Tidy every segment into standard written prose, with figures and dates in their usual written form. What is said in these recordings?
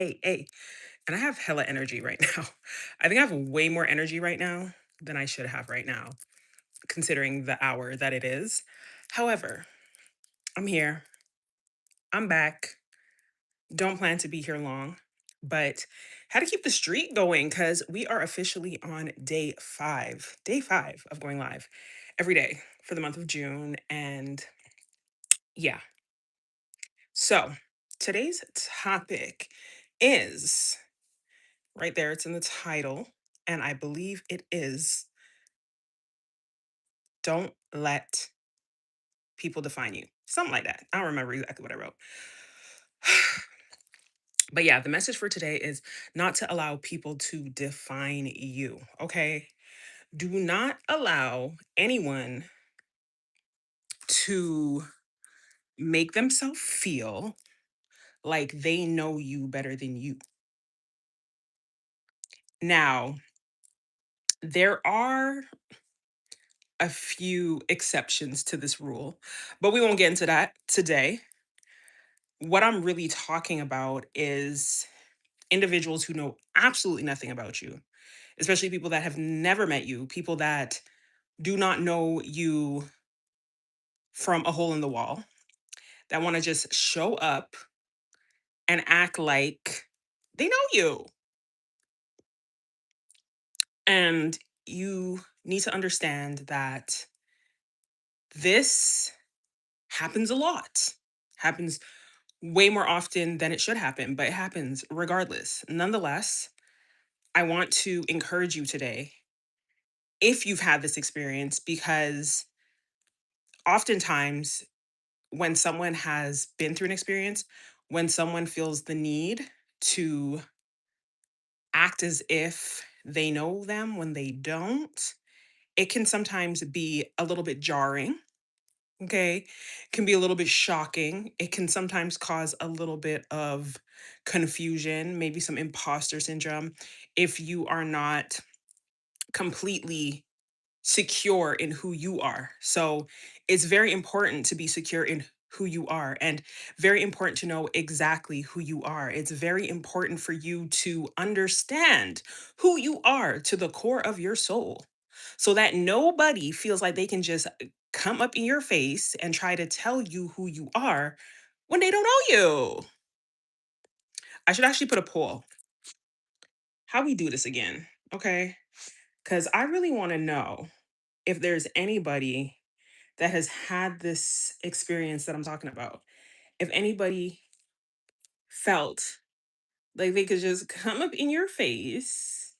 Hey. And I have hella energy right now. I think I have way more energy right now than I should have right now, considering the hour that it is. However, I'm here. I'm back. Don't plan to be here long, but had to keep the streak going because we are officially on day five of going live every day for the month of June. And yeah, so today's topic is right there, it's in the title, and I believe it is don't let people define you. Something like that. I don't remember exactly what I wrote. But yeah, the message for today is not to allow people to define you. Okay. Do not allow anyone to make themselves feel like they know you better than you. Now, there are a few exceptions to this rule, but we won't get into that today. What I'm really talking about is individuals who know absolutely nothing about you, especially people that have never met you, people that do not know you from a hole in the wall, that want to just show up and act like they know you. And you need to understand that this happens a lot, happens way more often than it should happen, but it happens regardless. Nonetheless, I want to encourage you today if you've had this experience, because oftentimes when someone has been through an experience, when someone feels the need to act as if they know them when they don't, it can sometimes be a little bit jarring. Okay. Can be a little bit shocking. It can sometimes cause a little bit of confusion, maybe some imposter syndrome if you are not completely secure in who you are. So it's very important to be secure in who you are and very important to know exactly who you are. It's very important for you to understand who you are to the core of your soul so that nobody feels like they can just come up in your face and try to tell you who you are when they don't know you. I should actually put a poll. How we do this again? Okay? Cuz I really want to know if there's anybody that has had this experience that I'm talking about, if anybody felt like they could just come up in your face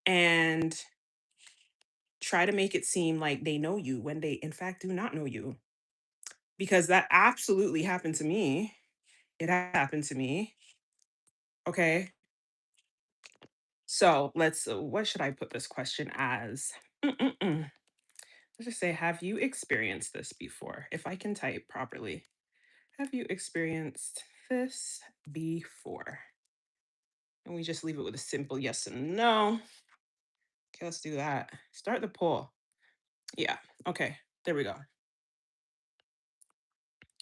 and try to make it seem like they know you when they, in fact, do not know you. Because that absolutely happened to me. It happened to me. Okay. So what should I put this question as? Mm-mm-mm. Let's just say, have you experienced this before? If I can type properly, have you experienced this before? And we just leave it with a simple yes and no. Okay, let's do that. Start the poll. Yeah. Okay. There we go.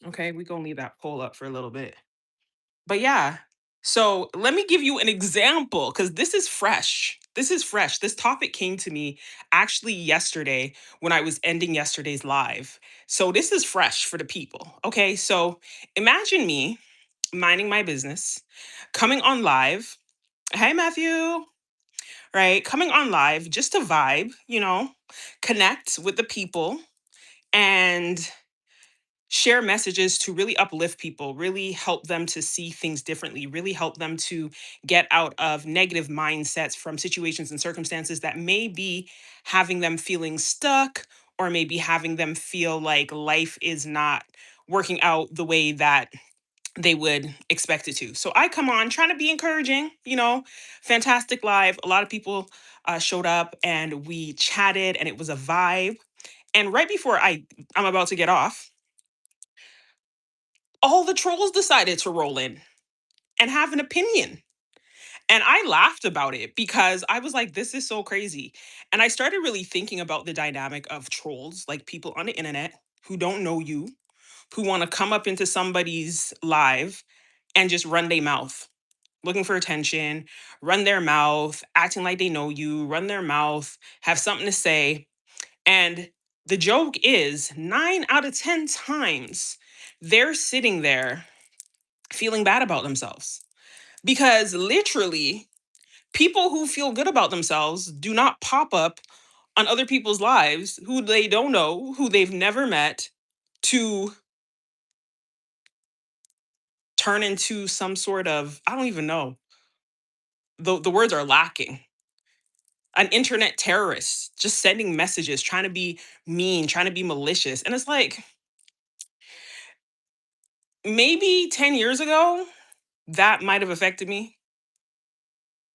Okay, we gonna leave that poll up for a little bit. But yeah. So let me give you an example because this is fresh. This is fresh. This topic came to me actually yesterday when I was ending yesterday's live. So this is fresh for the people. Okay. So imagine me minding my business, coming on live. Hey, Matthew. Right? Coming on live just to vibe, connect with the people and share messages to really uplift people, really help them to see things differently, really help them to get out of negative mindsets from situations and circumstances that may be having them feeling stuck or maybe having them feel like life is not working out the way that they would expect it to. So I come on trying to be encouraging, fantastic live. A lot of people showed up and we chatted and it was a vibe. And right before I'm about to get off, all the trolls decided to roll in and have an opinion. And I laughed about it because I was like, this is so crazy. And I started really thinking about the dynamic of trolls, like people on the internet who don't know you, who want to come up into somebody's live and just run their mouth. looking for attention, run their mouth, acting like they know you, run their mouth, have something to say. And the joke is 9 out of 10 times they're sitting there feeling bad about themselves because literally people who feel good about themselves do not pop up on other people's lives who they don't know, who they've never met, to turn into some sort of, I don't even know. The words are lacking. An internet terrorist just sending messages, trying to be mean, trying to be malicious. And it's like, maybe 10 years ago, that might have affected me.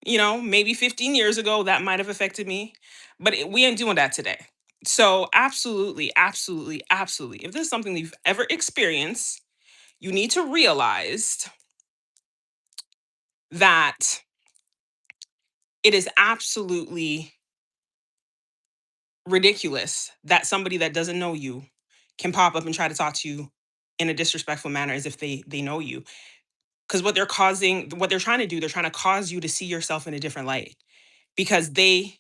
Maybe 15 years ago, that might have affected me. But we ain't doing that today. So, absolutely, absolutely, absolutely. If this is something that you've ever experienced, you need to realize that it is absolutely ridiculous that somebody that doesn't know you can pop up and try to talk to you in a disrespectful manner as if they know you. Because what they're trying to do, they're trying to cause you to see yourself in a different light because they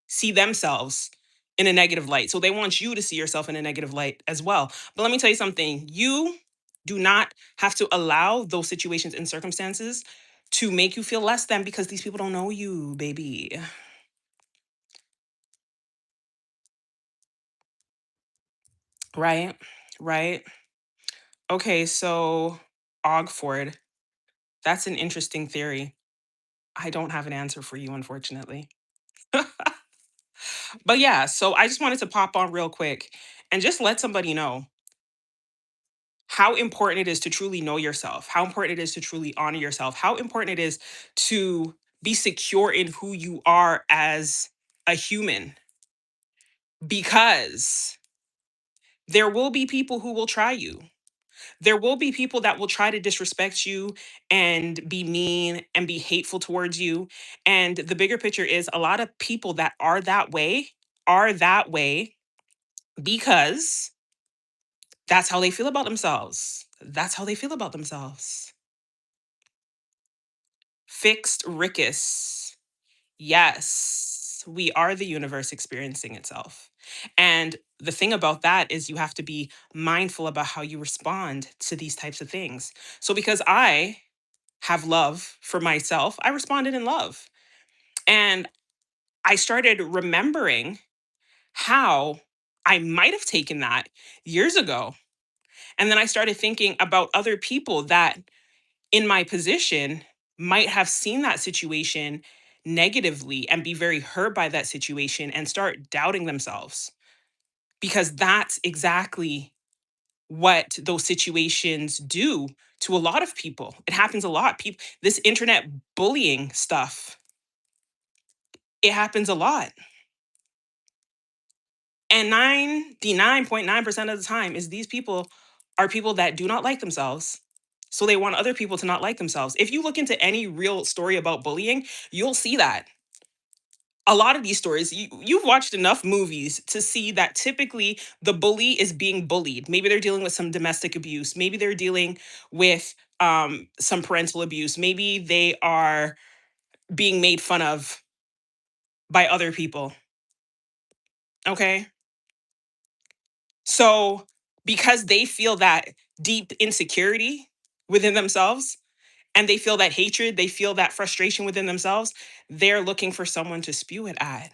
see themselves in a negative light. So they want you to see yourself in a negative light as well. But let me tell you something, you do not have to allow those situations and circumstances to make you feel less than because these people don't know you, baby. Right? Right? Okay, so Ogford, that's an interesting theory. I don't have an answer for you, unfortunately. But yeah, so I just wanted to pop on real quick and just let somebody know how important it is to truly know yourself, how important it is to truly honor yourself, how important it is to be secure in who you are as a human, because there will be people who will try you. There will be people that will try to disrespect you and be mean and be hateful towards you. And the bigger picture is a lot of people that are that way because that's how they feel about themselves. That's how they feel about themselves. Fixed rickus. Yes, we are the universe experiencing itself. And the thing about that is you have to be mindful about how you respond to these types of things. So because I have love for myself, I responded in love. And I started remembering how I might have taken that years ago. And then I started thinking about other people that in my position might have seen that situation negatively and be very hurt by that situation and start doubting themselves because that's exactly what those situations do to a lot of people. It happens a lot. People, this internet bullying stuff, it happens a lot. And 99.9% of the time is these people are people that do not like themselves. So they want other people to not like themselves. If you look into any real story about bullying, you'll see that. A lot of these stories, you've watched enough movies to see that typically the bully is being bullied. Maybe they're dealing with some domestic abuse. Maybe they're dealing with some parental abuse. Maybe they are being made fun of by other people. Okay. So, because they feel that deep insecurity within themselves and they feel that hatred, they feel that frustration within themselves, they're looking for someone to spew it at.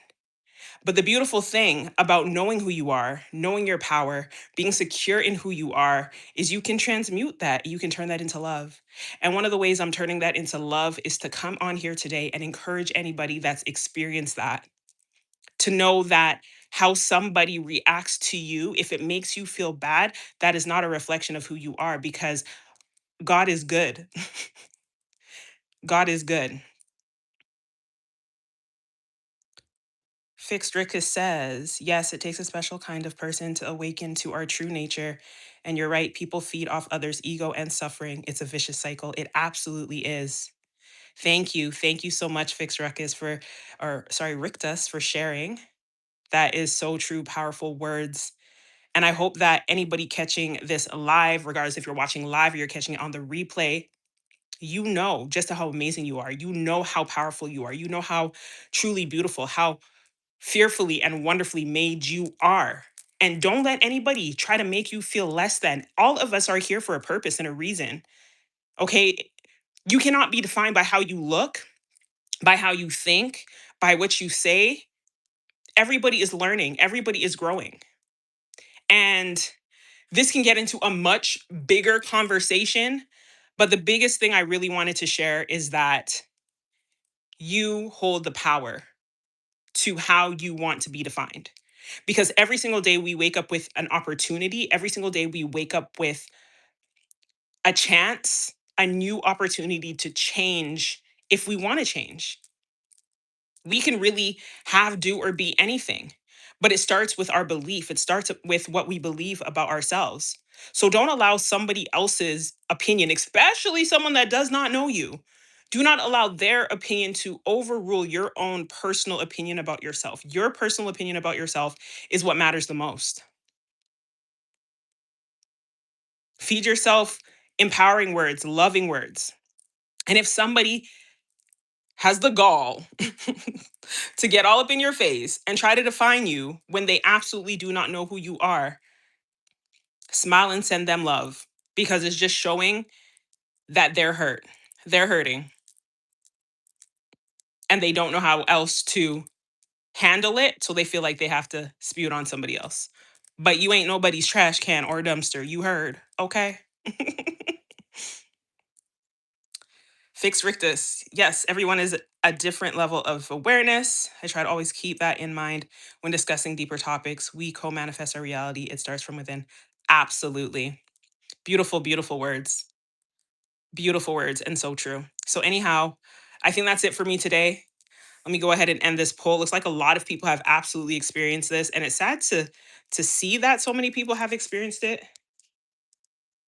But the beautiful thing about knowing who you are, knowing your power, being secure in who you are, is you can transmute that. You can turn that into love. And one of the ways I'm turning that into love is to come on here today and encourage anybody that's experienced that to know that how somebody reacts to you, if it makes you feel bad, that is not a reflection of who you are because God is good. God is good. Fixed Rickus says, yes, it takes a special kind of person to awaken to our true nature. And you're right, people feed off others' ego and suffering. It's a vicious cycle. It absolutely is. Thank you. Thank you so much, Fixed Ruckus, Rictus, for sharing. That is so true, powerful words. And I hope that anybody catching this live, regardless if you're watching live or you're catching it on the replay, You know just how amazing you are. You know how powerful you are. You know how truly beautiful, how fearfully and wonderfully made you are. And don't let anybody try to make you feel less than. All of us are here for a purpose and a reason. Okay. You cannot be defined by how you look, by how you think, by what you say. Everybody is learning, everybody is growing. And this can get into a much bigger conversation. But the biggest thing I really wanted to share is that you hold the power to how you want to be defined. Because every single day we wake up with an opportunity, every single day we wake up with a chance, a new opportunity to change if we want to change. We can really have, do, or be anything. But it starts with our belief. It starts with what we believe about ourselves. So don't allow somebody else's opinion, especially someone that does not know you. Do not allow their opinion to overrule your own personal opinion about yourself. Your personal opinion about yourself is what matters the most. Feed yourself empowering words, loving words. And if somebody has the gall to get all up in your face and try to define you when they absolutely do not know who you are, smile and send them love because it's just showing that they're hurt. They're hurting and they don't know how else to handle it. So they feel like they have to spew it on somebody else. But you ain't nobody's trash can or dumpster. You heard. Okay. Fix rictus. Yes, everyone is a different level of awareness. I try to always keep that in mind when discussing deeper topics. We co manifest our reality. It starts from within. Absolutely. Beautiful, beautiful words. Beautiful words and so true. So, anyhow, I think that's it for me today. Let me go ahead and end this poll. Looks like a lot of people have absolutely experienced this. And it's sad to see that so many people have experienced it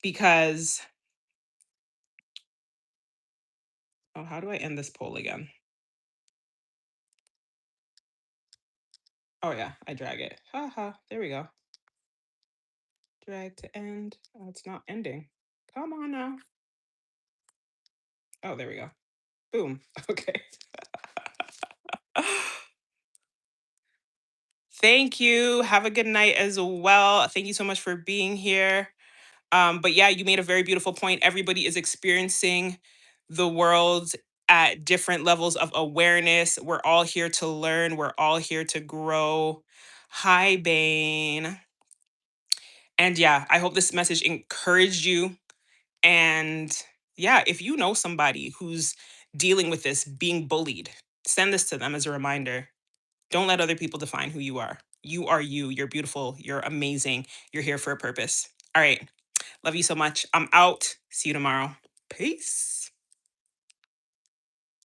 because, oh, how do I end this poll again? Oh, yeah, I drag it. Haha, there we go. Drag to end. Oh, it's not ending. Come on now. Oh, there we go. Boom. Okay. Thank you. Have a good night as well. Thank you so much for being here. But yeah, you made a very beautiful point. Everybody is experiencing the world at different levels of awareness. We're all here to learn, we're all here to grow. Hi, Bane. And yeah, I hope this message encouraged you. And yeah, if you know somebody who's dealing with this, being bullied, send this to them as a reminder. Don't let other people define who you are. You are you. You're beautiful. You're amazing. You're here for a purpose. All right. Love you so much. I'm out. See you tomorrow. Peace.